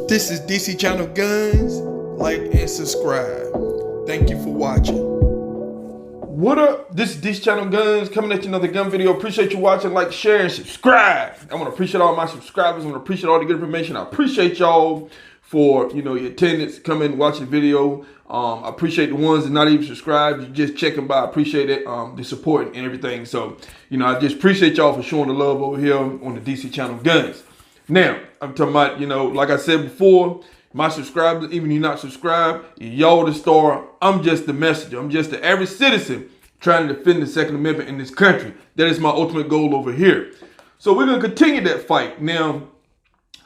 This is DC Channel Guns. Like and subscribe. Thank you for watching. What up? This is DC Channel Guns coming at you another gun video. Appreciate you watching. Like, share, and subscribe. I want to appreciate all my subscribers. I want to appreciate all the good information. I appreciate y'all for your attendance, coming and watch the video. I appreciate the ones that not even subscribed, you just checking by. I appreciate it, the support and everything. So I just appreciate y'all for showing the love over here on the DC Channel Guns. Now I'm talking about, like I said before, my subscribers, even if you're not subscribed, y'all the star. I'm just the messenger. I'm just the average citizen trying to defend the Second Amendment in this country. That is my ultimate goal over here. So we're gonna continue that fight. Now,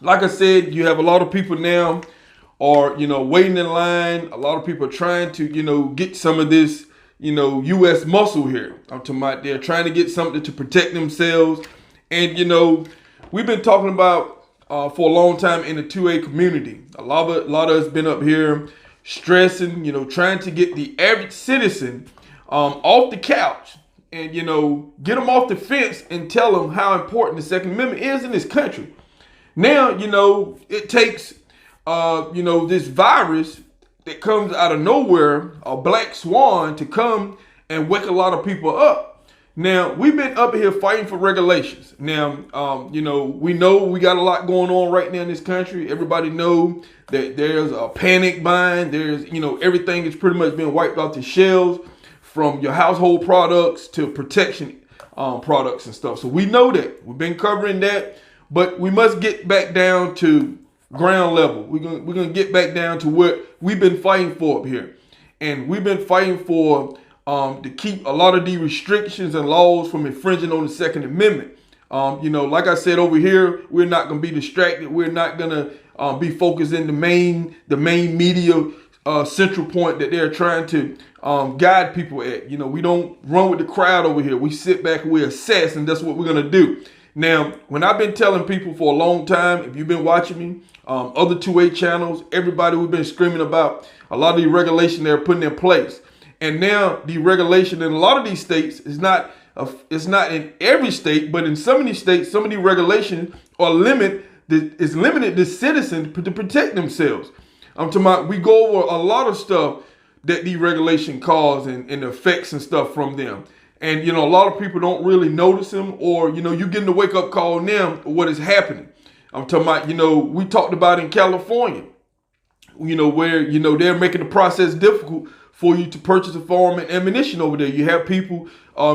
like I said, you have a lot of people now are, waiting in line. A lot of people are trying to, get some of this, U.S. muscle here. I'm talking about they're trying to get something to protect themselves. And, we've been talking about for a long time in the 2A community. A lot of us been up here stressing, trying to get the average citizen off the couch and, get them off the fence and tell them how important the Second Amendment is in this country. Now, it takes, this virus that comes out of nowhere, a black swan, to come and wake a lot of people up. Now, we've been up here fighting for regulations. Now, we know we got a lot going on right now in this country. Everybody know that there's a panic buying. There's, everything is pretty much being wiped off the shelves, from your household products to protection products and stuff. So we know that. We've been covering that. But we must get back down to ground level. We're gonna get back down to what we've been fighting for up here. And we've been fighting for to keep a lot of the restrictions and laws from infringing on the Second Amendment. Like I said over here, we're not gonna be distracted. We're not gonna be focused in the main media central point that they're trying to guide people at. We don't run with the crowd over here. We sit back and we assess, and that's what we're gonna do. Now, when I've been telling people for a long time, if you've been watching me, other 2A channels, everybody, we've been screaming about a lot of the regulation they're putting in place. And now the regulation in a lot of these states is not in every state, but in some of these states, some of the regulations are limited to citizens to protect themselves. I'm talking about, we go over a lot of stuff that the regulation cause and effects and stuff from them. And, a lot of people don't really notice them, or, you're getting the wake up call now of what is happening. I'm talking about, we talked about in California, where, they're making the process difficult for you to purchase a firearm and ammunition over there. You have people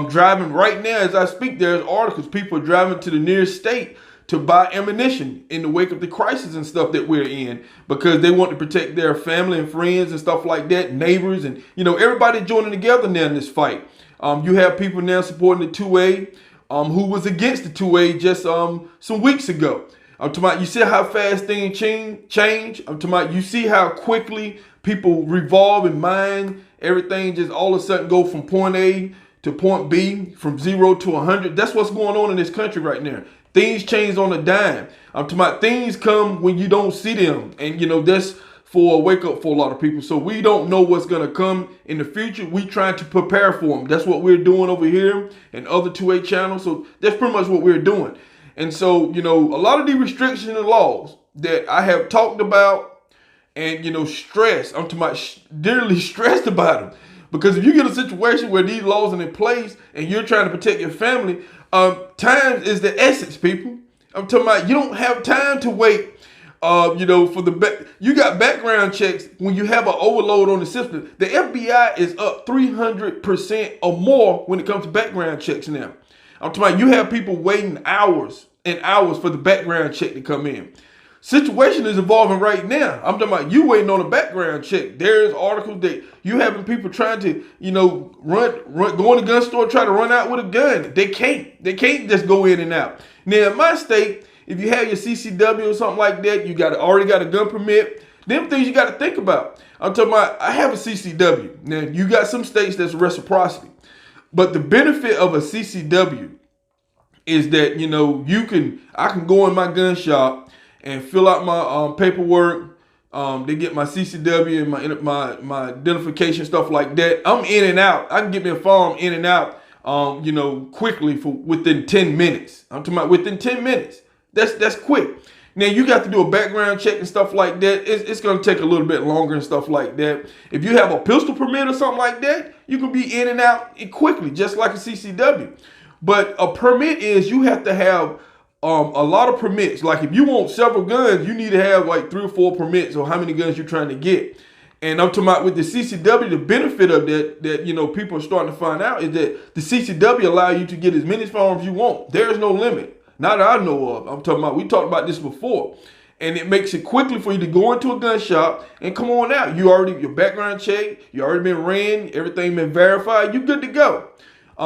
driving right now as I speak. There's articles, people are driving to the nearest state to buy ammunition in the wake of the crisis and stuff that we're in, because they want to protect their family and friends and stuff like that, neighbors, and, everybody joining together now in this fight. You have people now supporting the 2A who was against the 2A just some weeks ago. I'm talking about, you see how fast things change. I'm talking about, you see how quickly people revolve in mind. Everything just all of a sudden go from point A to point B, from 0 to 100. That's what's going on in this country right now. Things change on a dime. I'm talking about, things come when you don't see them. And, that's for a wake up for a lot of people. So we don't know what's going to come in the future. We trying to prepare for them. That's what we're doing over here and other 2A channels. So that's pretty much what we're doing. And so, a lot of the restrictions and laws that I have talked about and, stressed, I'm talking about dearly stressed about them. Because if you get a situation where these laws are in place and you're trying to protect your family, time is the essence, people. I'm talking about, you don't have time to wait. For you got background checks when you have an overload on the system. The FBI is up 300% or more when it comes to background checks now. I'm talking about, you have people waiting hours and hours for the background check to come in. Situation is evolving right now. I'm talking about, you waiting on a background check. There's articles that you having people trying to, go in the gun store, try to run out with a gun. They can't just go in and out. Now in my state, if you have your CCW or something like that, you already got a gun permit. Them things you got to think about. I'm talking about, I have a CCW. Now, you got some states that's reciprocity. But the benefit of a CCW is that, I can go in my gun shop and fill out my paperwork. They get my CCW and my identification, stuff like that. I'm in and out. I can get me a firearm in and out, quickly for within 10 minutes. I'm talking about within 10 minutes. That's quick. Now you got to do a background check and stuff like that. It's going to take a little bit longer and stuff like that. If you have a pistol permit or something like that, you can be in and out quickly, just like a CCW. But a permit is you have to have a lot of permits. Like if you want several guns, you need to have like 3 or 4 permits or how many guns you're trying to get. And I'm talking about with the CCW, the benefit of that people are starting to find out is that the CCW allow you to get as many firearms you want. There's no limit. Not that I know of. I'm talking about, we talked about this before. And it makes it quickly for you to go into a gun shop and come on out. Your background check, you already been ran, everything been verified, you're good to go.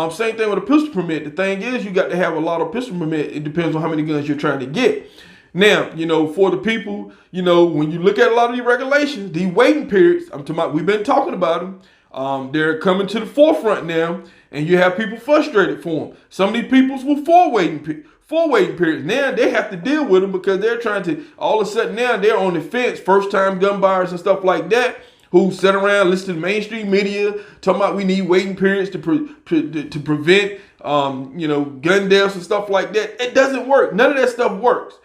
Same thing with a pistol permit. The thing is, you got to have a lot of pistol permit. It depends on how many guns you're trying to get. Now, for the people, when you look at a lot of these regulations, these waiting periods, I'm talking about, we've been talking about them. They're coming to the forefront now, and you have people frustrated for them. Some of these people's were four waiting periods. Now they have to deal with them because they're trying to, all of a sudden now they're on the fence, first time gun buyers and stuff like that, who sit around listening to mainstream media talking about we need waiting periods to prevent gun deaths and stuff like that. It doesn't work. None of that stuff works.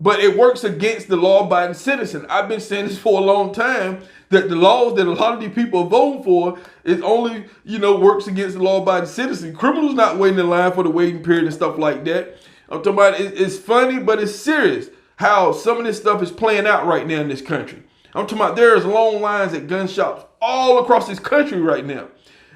But it works against the law-abiding citizen. I've been saying this for a long time, that the laws that a lot of these people are voting for is only, works against the law-abiding citizen. Criminals not waiting in line for the waiting period and stuff like that. I'm talking about, it's funny, but it's serious how some of this stuff is playing out right now in this country. I'm talking about there's long lines at gun shops all across this country right now.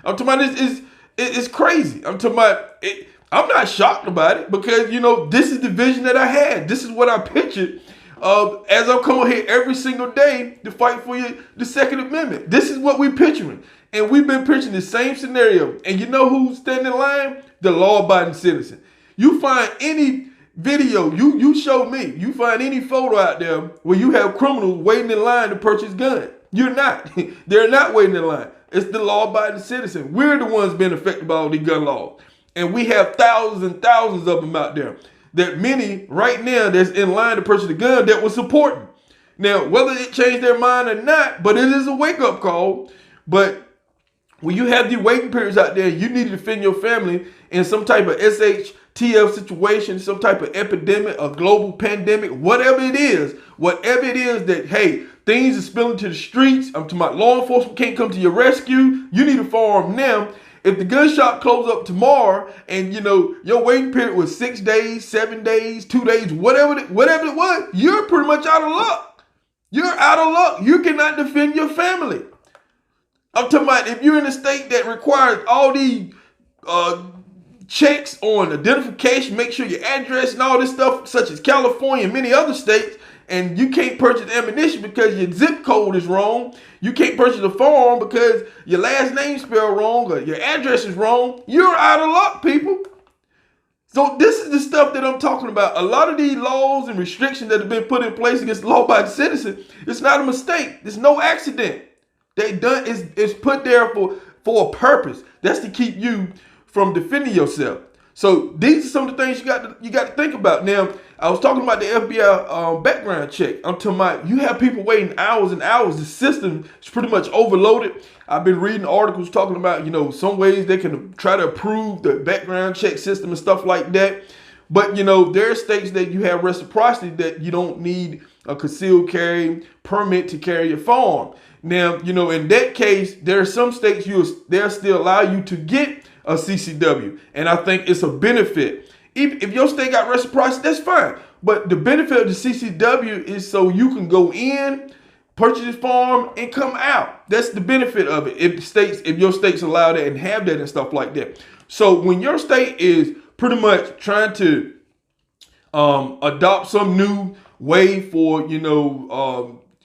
I'm talking about it's crazy. I'm talking about it. I'm not shocked about it because, this is the vision that I had. This is what I pictured as I'm coming here every single day to fight for the Second Amendment. This is what we're picturing. And we've been picturing the same scenario. And you know who's standing in line? The law-abiding citizen. You find any video, you show me, you find any photo out there where you have criminals waiting in line to purchase guns. You're not. They're not waiting in line. It's the law-abiding citizen. We're the ones being affected by all these gun laws. And we have thousands and thousands of them out there. That many right now that's in line to purchase a gun that was supporting. Now, whether it changed their mind or not, but it is a wake-up call. But when you have the waiting periods out there, you need to defend your family in some type of SHTF situation, some type of epidemic, a global pandemic, whatever it is that, hey, things are spilling to the streets. I'm talking about law enforcement can't come to your rescue. You need a firearm now. If the gun shop closes up tomorrow and, your waiting period was 6 days, 7 days, 2 days, whatever it was, you're pretty much out of luck. You're out of luck. You cannot defend your family. I'm talking about if you're in a state that requires all these checks on identification, make sure your address and all this stuff, such as California and many other states, and you can't purchase ammunition because your zip code is wrong. You can't purchase a firearm because your last name spelled wrong or your address is wrong. You're out of luck, people. So this is the stuff that I'm talking about. A lot of these laws and restrictions that have been put in place against law-abiding citizens, it's not a mistake. It's no accident. It's put there for a purpose. That's to keep you from defending yourself. So these are some of the things you got to think about. Now, I was talking about the FBI background check. I'm talking about you have people waiting hours and hours. The system is pretty much overloaded. I've been reading articles talking about, some ways they can try to approve the background check system and stuff like that. But, there are states that you have reciprocity that you don't need a concealed carry permit to carry your firearm. Now, in that case, there are some states they'll still allow you to get a CCW. And I think it's a benefit. Even if your state got reciprocity, that's fine. But the benefit of the CCW is so you can go in, purchase this firearm, and come out. That's the benefit of it. If your state's allowed it and have that and stuff like that. So when your state is pretty much trying to adopt some new way for,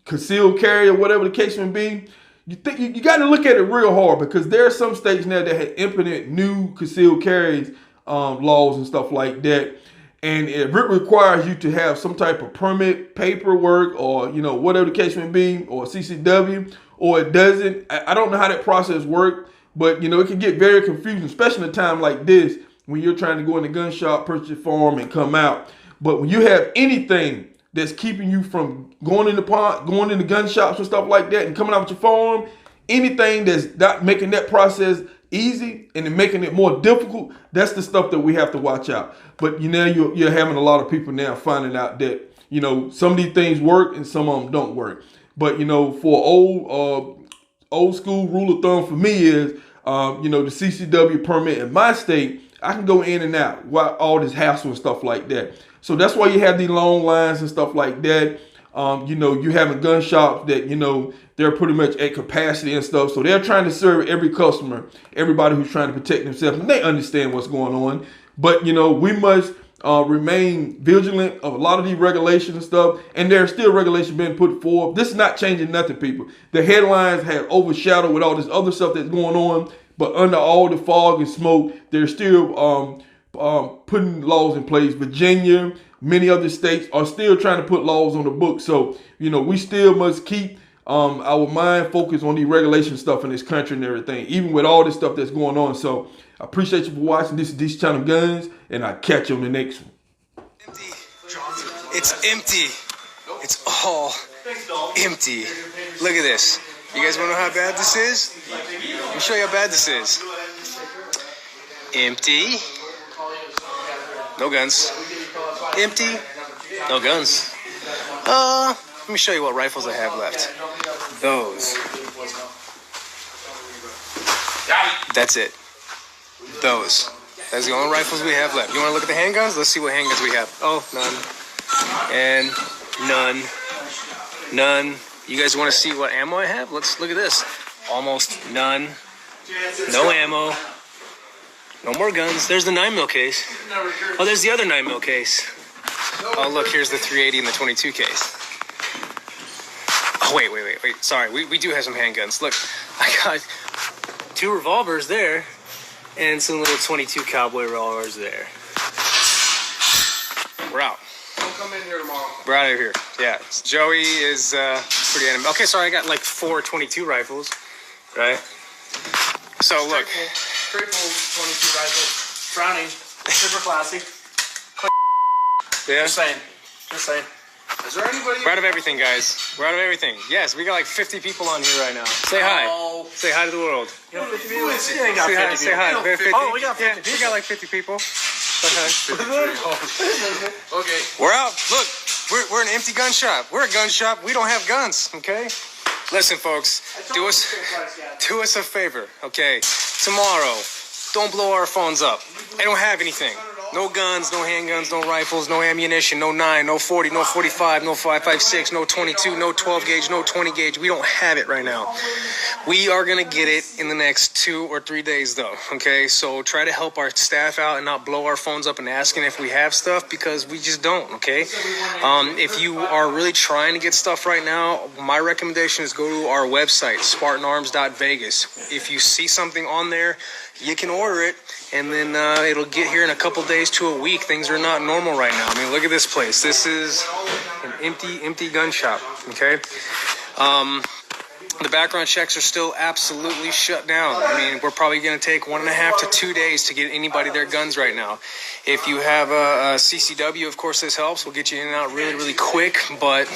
concealed carry or whatever the case may be, you got to look at it real hard because there are some states now that have implemented new concealed carries laws and stuff like that. And it requires you to have some type of permit, paperwork, or, whatever the case may be, or CCW, or it doesn't. I don't know how that process works, but, it can get very confusing, especially in a time like this when you're trying to go in the gun shop, purchase a firearm, and come out. But when you have anything that's keeping you from going in the gun shops and stuff like that and coming out with your firearm, anything that's not making that process easy and then making it more difficult, that's the stuff that we have to watch out. But you're having a lot of people now finding out that you know, some of these things work and some of them don't work. But, you know, for old school rule of thumb for me is, you know, the CCW permit in my state, I can go in and out without all this hassle and stuff like that. So that's why you have these long lines and stuff like that. You know, you having gun shops that, you know, they're pretty much at capacity and stuff. So they're trying to serve every customer, everybody who's trying to protect themselves, and they understand what's going on. But, you know, we must remain vigilant of a lot of these regulations and stuff. And there's still regulations being put forward. This is not changing nothing, people. The headlines have overshadowed with all this other stuff that's going on. But under all the fog and smoke, they're still putting laws in place. Virginia, many other states are still trying to put laws on the books. So, you know, we still must keep our mind focused on the regulation stuff in this country and everything, even with all this stuff that's going on. So I appreciate you for watching. This is DC Channel Guns, and I'll catch you on the next one. Empty. It's empty. It's all empty. Look at this. You guys want to know how bad this is? Let me show you how bad this is. Empty. No guns. Empty. No guns. Let me show you what rifles I have left. Those. That's it. Those. That's the only rifles we have left. You want to look at the handguns? Let's see what handguns we have. Oh, none. And none. None. You guys want to see what ammo I have? Let's look at this. Almost none. No ammo. No more guns. There's the 9mm case. Oh, there's the other 9mm case. Oh, look, here's the 380 and the 22 case. Oh, wait. Sorry, we do have some handguns. Look, I got 2 revolvers there and some little 22 cowboy revolvers there. We're out. Don't come in here tomorrow. We're out of here. Yeah, Joey is pretty animated. Okay, sorry, I got like 4 22 rifles, right? So look. Triple 22 rifles. Browning. Super classy. Yeah. Just saying. Is there anybody? We're out of everything, guys. We're out of everything. Yes, we got like 50 people on here right now. Say hi. Oh. Say hi to the world. You got 50 people? You ain't got 50 Say hi. people. We have 50. Oh, we got 50 yeah, people. we got like 50 people. Okay. We're out. Look, we're an empty gun shop. We're a gun shop. We don't have guns, okay? Listen, folks, do us a favor, okay? Tomorrow, don't blow our phones up. I don't have anything. No guns, no handguns, no rifles, no ammunition, no 9, no 40, no 45, no 5.56, no 22, no 12 gauge, no 20 gauge. We don't have it right now. We are going to get it in the next 2 or 3 days, though, okay? So try to help our staff out and not blow our phones up and asking if we have stuff, because we just don't, okay? If you are really trying to get stuff right now, my recommendation is go to our website, spartanarms.vegas. If you see something on there, you can order it, and then it'll get here in a couple days to a week. Things are not normal right now. I mean, look at this place. This is an empty gun shop, okay? The background checks are still absolutely shut down. I mean, we're probably going to take 1.5 to 2 days to get anybody their guns right now. If you have a CCW, of course, this helps. We'll get you in and out really, really quick, but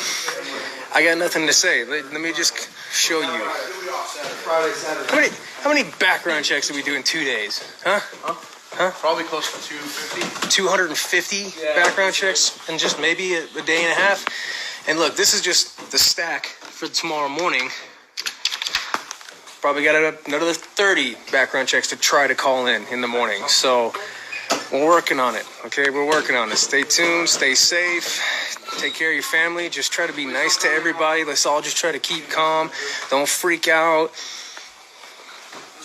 I got nothing to say. Let me just show you. How many background checks did we do in 2 days? Huh? Probably close to 250. 250 background checks in just maybe a day and a half. And look, this is just the stack for tomorrow morning. Probably got another 30 background checks to try to call in the morning. So we're working on it, okay? We're working on it. Stay tuned, stay safe, take care of your family. Just try to be nice to everybody. Let's all just try to keep calm. Don't freak out.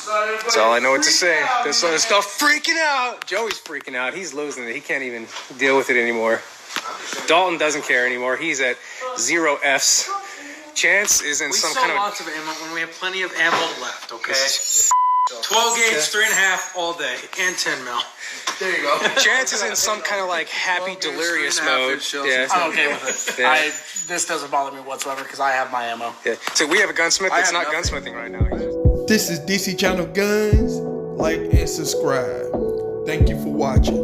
That's all I know what to say. Let's stop freaking out. Joey's freaking out. He's losing it. He can't even deal with it anymore. Dalton doesn't care anymore. He's at 0 Fs. Chance is in some kind of... We sell lots of ammo when we have plenty of ammo left, okay? 12 gauge, 3.5 all day, and 10 mil. There you go. Chance is in some kind of like happy, delirious mode. Yeah. I'm okay with it. Yeah. This doesn't bother me whatsoever because I have my ammo. Yeah. So we have a gunsmith that's not gunsmithing right now. This is DC Channel Guns. Like and subscribe. Thank you for watching.